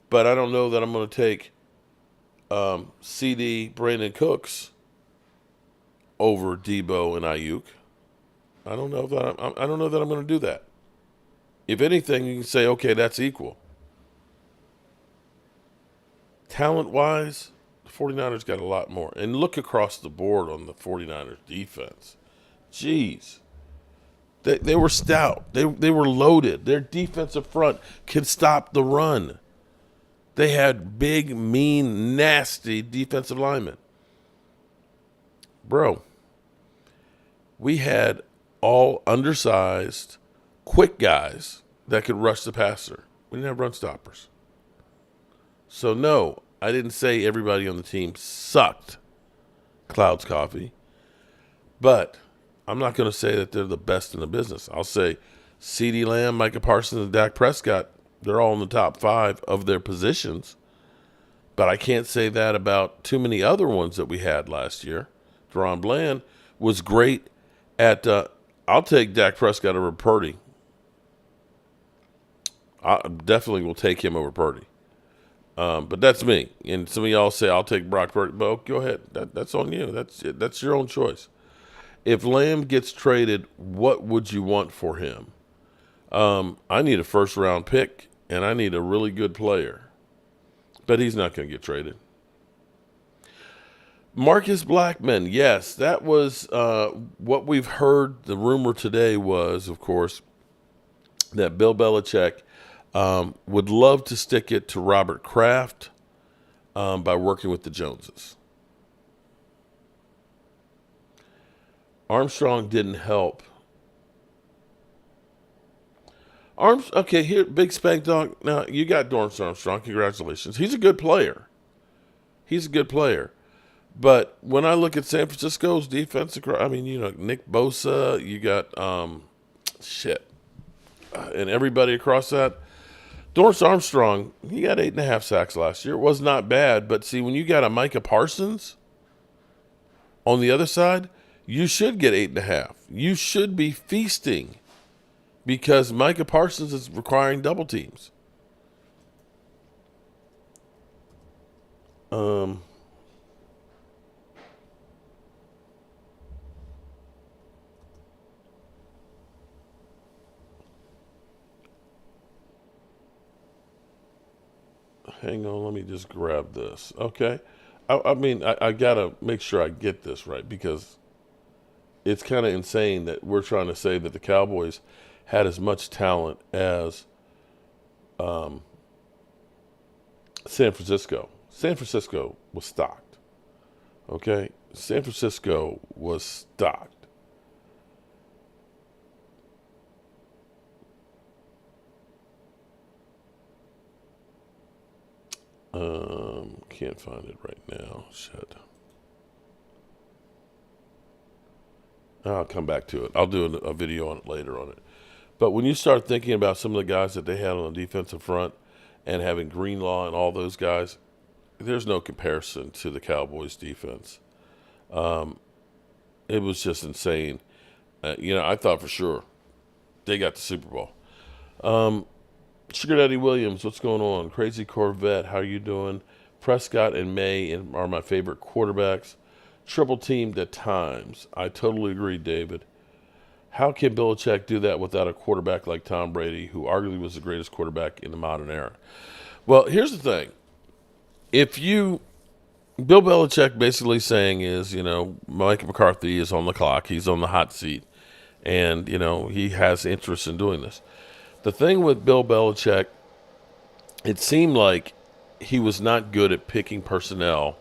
But I don't know that I'm going to take CD Brandon Cooks over Debo and Ayuk. I don't know that I'm going to do that. If anything, you can say, okay, that's equal. Talent-wise, the 49ers got a lot more. And look across the board on the 49ers defense. Jeez. They were stout. They were loaded. Their defensive front can stop the run. They had big, mean, nasty defensive linemen. Bro, we had all undersized, quick guys that could rush the passer. We didn't have run stoppers. So, no, I didn't say everybody on the team sucked Cloud's coffee. But I'm not going to say that they're the best in the business. I'll say CeeDee Lamb, Micah Parsons, and Dak Prescott, they're all in the top 5 of their positions. But I can't say that about too many other ones that we had last year. Deron Bland was great at I'll take Dak Prescott over Purdy. I definitely will take him over Purdy. But that's me. And some of y'all say I'll take Brock Purdy. But go ahead. That's on you. That's your own choice. If Lamb gets traded, what would you want for him? I need a first-round pick, and I need a really good player. But he's not going to get traded. Marcus Blackman, yes, that was what we've heard. The rumor today was, of course, that Bill Belichick would love to stick it to Robert Kraft by working with the Joneses. Armstrong didn't help Okay, here, Big Spank Dog. Now, you got Dorrance Armstrong. Congratulations. He's a good player. But when I look at San Francisco's defense, I mean, Nick Bosa, you got, and everybody across that. Dorrance Armstrong, he got 8.5 sacks last year. It was not bad, but see, when you got a Micah Parsons on the other side, you should get 8.5. You should be feasting because Micah Parsons is requiring double teams. Hang on, let me just grab this. Okay. I got to make sure I get this right because it's kind of insane that we're trying to say that the Cowboys had as much talent as San Francisco. San Francisco was stocked. Okay? San Francisco was stocked. Can't find it right now. Shit. I'll come back to it. I'll do a video on it later on it. But when you start thinking about some of the guys that they had on the defensive front and having Greenlaw and all those guys, there's no comparison to the Cowboys defense. It was just insane. I thought for sure they got the Super Bowl. Sugar Daddy Williams, what's going on? Crazy Corvette, how are you doing? Prescott and May are my favorite quarterbacks. Triple teamed at times. I totally agree, David. How can Belichick do that without a quarterback like Tom Brady, who arguably was the greatest quarterback in the modern era? Well, here's the thing. Bill Belichick basically saying is, Mike McCarthy is on the clock. He's on the hot seat. And, he has interest in doing this. The thing with Bill Belichick, it seemed like he was not good at picking personnel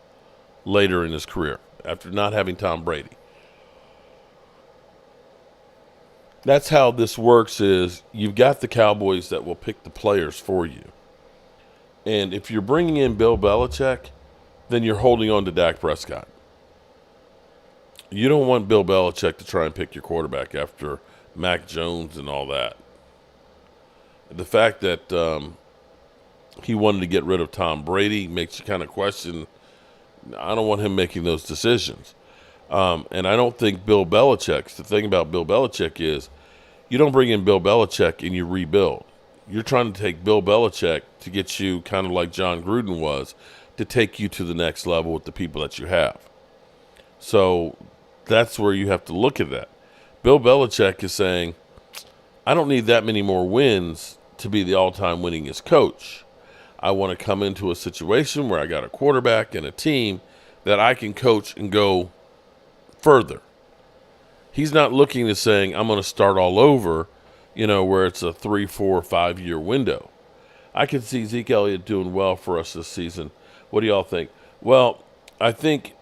later in his career after not having Tom Brady. That's how this works is you've got the Cowboys that will pick the players for you. And if you're bringing in Bill Belichick, then you're holding on to Dak Prescott. You don't want Bill Belichick to try and pick your quarterback after Mac Jones and all that. The fact that he wanted to get rid of Tom Brady makes you kind of question, I don't want him making those decisions. And I don't think the thing about Bill Belichick is you don't bring in Bill Belichick and you rebuild. You're trying to take Bill Belichick to get you kind of like John Gruden was, to take you to the next level with the people that you have. So that's where you have to look at that. Bill Belichick is saying, I don't need that many more wins to be the all-time winningest coach. I want to come into a situation where I got a quarterback and a team that I can coach and go further. He's not looking to saying, I'm going to start all over, where it's a 3, 4, 5 year window. I can see Zeke Elliott doing well for us this season. What do y'all think? Well, I think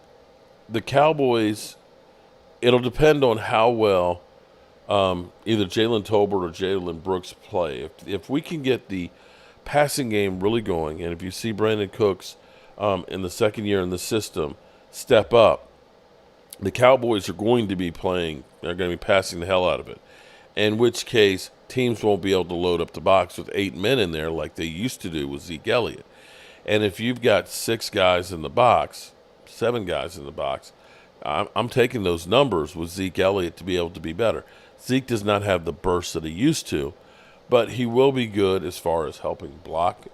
the Cowboys, it'll depend on how well either Jalen Tolbert or Jalen Brooks play. If we can get the passing game really going, and if you see Brandon Cooks in the second year in the system step up, the Cowboys are going to be they're going to be passing the hell out of it. In which case, teams won't be able to load up the box with 8 men in there like they used to do with Zeke Elliott. And if you've got 6 guys in the box, 7 guys in the box, I'm taking those numbers with Zeke Elliott to be able to be better. Zeke does not have the burst that he used to, but he will be good as far as helping block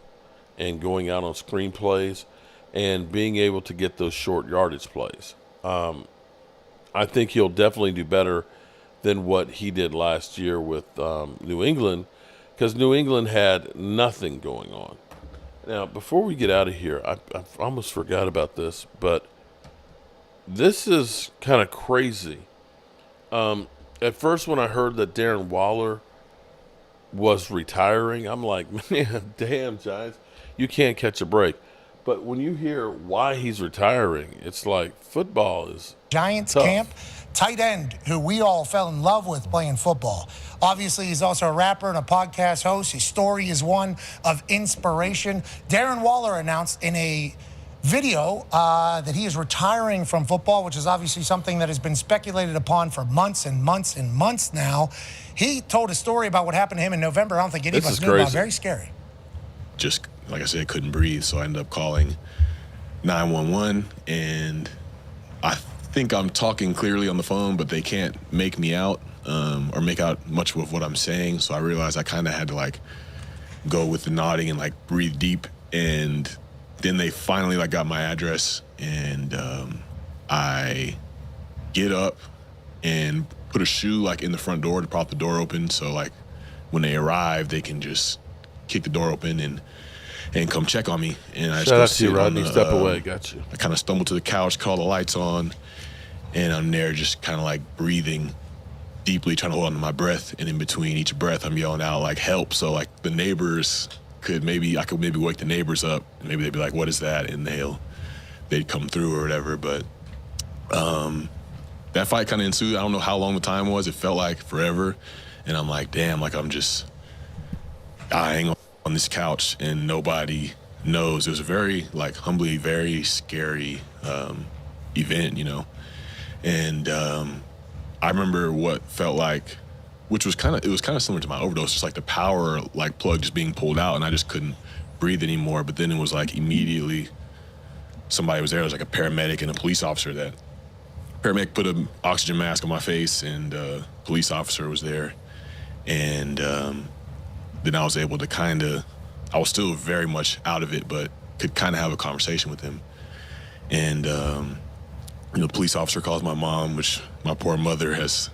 and going out on screen plays and being able to get those short yardage plays. I think he'll definitely do better than what he did last year with New England, because New England had nothing going on. Now, before we get out of here, I almost forgot about this, but this is kind of crazy. At first, when I heard that Darren Waller was retiring, I'm like, man, damn, Giants, you can't catch a break. But when you hear why he's retiring, it's like football is Giants tough. camp tight end who we all fell in love with playing football. Obviously, he's also a rapper and a podcast host. His story is one of inspiration. Darren Waller announced in a video that he is retiring from football, which is obviously something that has been speculated upon for months and months and months now. He told a story about what happened to him in November. I don't think any of us knew about. Very scary. Just, like I said, couldn't breathe, so I ended up calling 911, and I think I'm talking clearly on the phone, but they can't make me out or make out much of what I'm saying, so I realized I kind of had to, like, go with the nodding and, like, breathe deep, and then they finally, like, got my address, and I get up and put a shoe, like, in the front door to prop the door open, so, like, when they arrive, they can just kick the door open and come check on me. And I just Shout out to you, Rodney. Step away. Got you. I kind of stumbled to the couch, call the lights on, and I'm there just kind of like breathing deeply, trying to hold on to my breath. And in between each breath, I'm yelling out like help. So like the neighbors I could maybe wake the neighbors up. And maybe they'd be like, what is that? And they'd come through or whatever. But that fight kind of ensued. I don't know how long the time was. It felt like forever. And I'm like, damn, like I'm just dying on this couch and nobody knows. It was a very, like, humbly, very scary event, you know. And I remember what felt like, which was kind of similar to my overdose, just like the power, like, plug just being pulled out and I just couldn't breathe anymore. But then it was like immediately somebody was there. It was like a paramedic and a police officer. That paramedic put an oxygen mask on my face and a police officer was there. And then I was able to I was still very much out of it, but could kind of have a conversation with him. And, the police officer calls my mom, which my poor mother has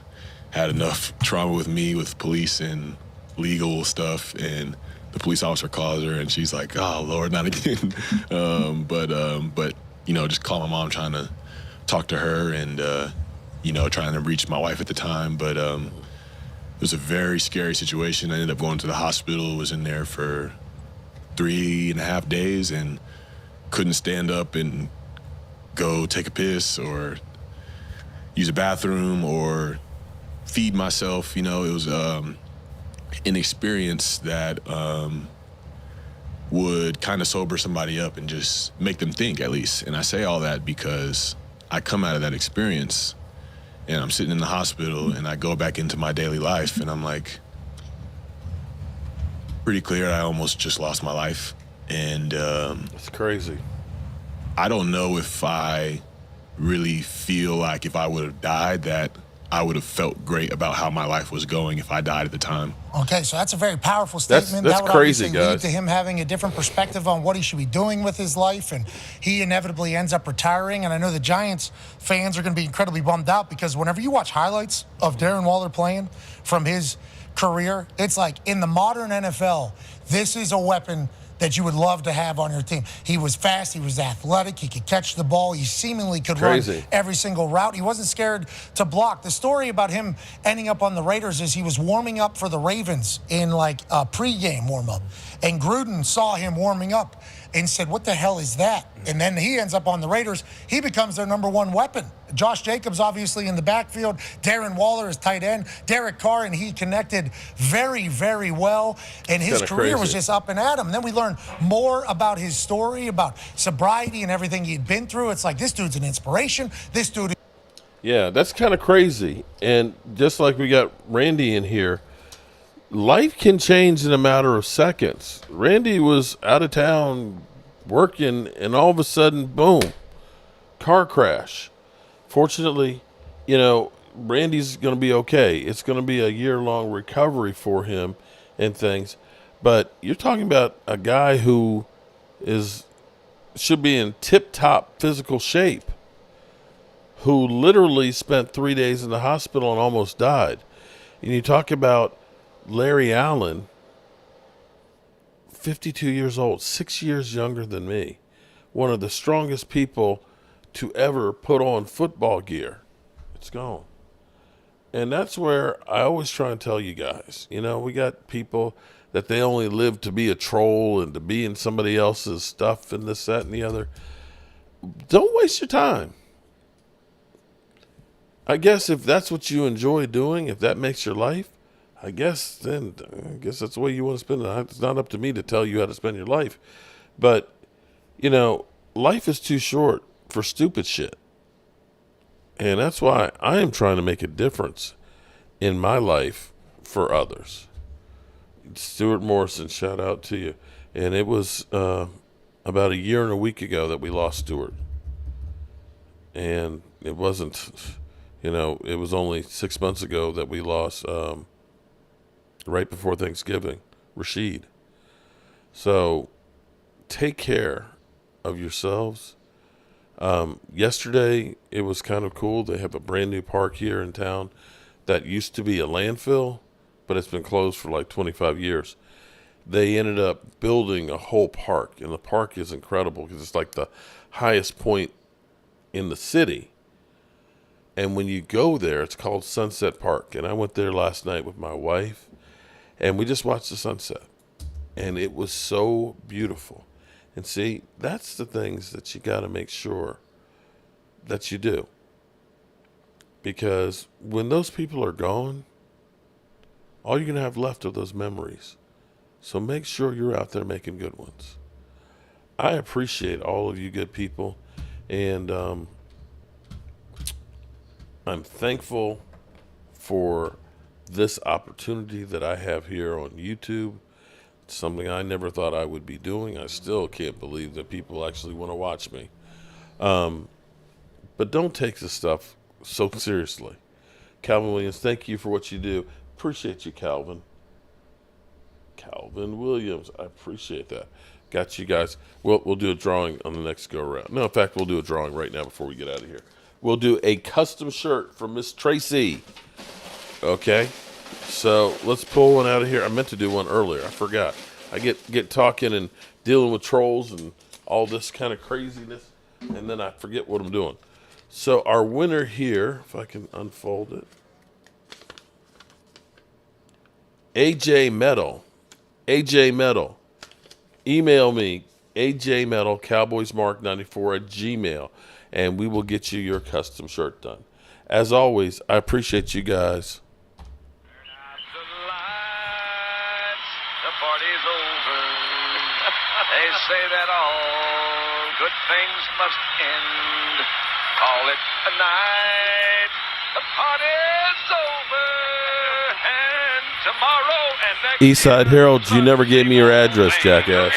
had enough trauma with me, with police and legal stuff. And the police officer calls her and she's like, oh, Lord, not again. But, just call my mom, trying to talk to her and, trying to reach my wife at the time. But, it was a very scary situation. I ended up going to the hospital, was in there for 3.5 days and couldn't stand up and go take a piss or use a bathroom or feed myself. It was an experience that would kind of sober somebody up and just make them think, at least. And I say all that because I come out of that experience and I'm sitting in the hospital and I go back into my daily life and I'm like, pretty clear I almost just lost my life. And it's crazy. I don't know if I really feel like if I would have died that I would have felt great about how my life was going if I died at the time. Okay, so that's a very powerful statement. That's that would crazy, obviously lead guys. to him having a different perspective on what he should be doing with his life, and he inevitably ends up retiring. And I know the Giants fans are going to be incredibly bummed out because whenever you watch highlights of Darren Waller playing from his career, it's like in the modern NFL, this is a weapon that you would love to have on your team. He was fast, he was athletic, he could catch the ball, he seemingly could run every single route. He wasn't scared to block. The story about him ending up on the Raiders is he was warming up for the Ravens in like a pregame warm-up. And Gruden saw him warming up and said, what the hell is that? And then he ends up on the Raiders. He becomes their number one weapon. Josh Jacobs obviously in the backfield. Darren Waller is tight end. Derek Carr and he connected very, very well. And his career was just up and at him. And then we learn more about his story, about sobriety and everything he'd been through. It's like, this dude's an inspiration. This dude. Yeah, that's kind of crazy. And just like we got Randy in here, life can change in a matter of seconds. Randy was out of town working, and all of a sudden, boom, car crash. Fortunately, Randy's going to be okay. It's going to be a year-long recovery for him and things. But you're talking about a guy who should be in tip-top physical shape, who literally spent 3 days in the hospital and almost died. And you talk about Larry Allen, 52 years old, 6 years younger than me, one of the strongest people to ever put on football gear. It's gone. And that's where I always try and tell you guys, we got people that they only live to be a troll and to be in somebody else's stuff and this, that, and the other. Don't waste your time. I guess if that's what you enjoy doing, if that makes your life, I guess that's the way you want to spend it. It's not up to me to tell you how to spend your life. But, life is too short for stupid shit. And that's why I am trying to make a difference in my life for others. Stuart Morrison, shout out to you. And it was about a year and a week ago that we lost Stuart. And it wasn't, it was only 6 months ago that we lost, right before Thanksgiving, Rashid. So take care of yourselves. Yesterday, it was kind of cool. They have a brand new park here in town that used to be a landfill, but it's been closed for like 25 years. They ended up building a whole park, and the park is incredible because it's like the highest point in the city. And when you go there, it's called Sunset Park. And I went there last night with my wife, and we just watched the sunset. And it was so beautiful. And see, that's the things that you got to make sure that you do. Because when those people are gone, all you're going to have left are those memories. So make sure you're out there making good ones. I appreciate all of you good people. And I'm thankful for this opportunity that I have here on YouTube. It's something I never thought I would be doing. I still can't believe that people actually want to watch me. But don't take this stuff so seriously. Calvin Williams, thank you for what you do. Appreciate you, Calvin. Calvin Williams, I appreciate that. Got you guys. We'll do a drawing on the next go around. No, in fact, we'll do a drawing right now before we get out of here. We'll do a custom shirt from Miss Tracy. Okay, so let's pull one out of here. I meant to do one earlier. I forgot. I get talking and dealing with trolls and all this kind of craziness, and then I forget what I'm doing. So our winner here, if I can unfold it, AJ Metal. AJ Metal. Email me, ajmetal, cowboysmark94@gmail, and we will get you your custom shirt done. As always, I appreciate you guys. The party's over. They say that all good things must end. Call it a night. The party's over. And tomorrow and next Eastside Herald, you never gave me your address, jackass.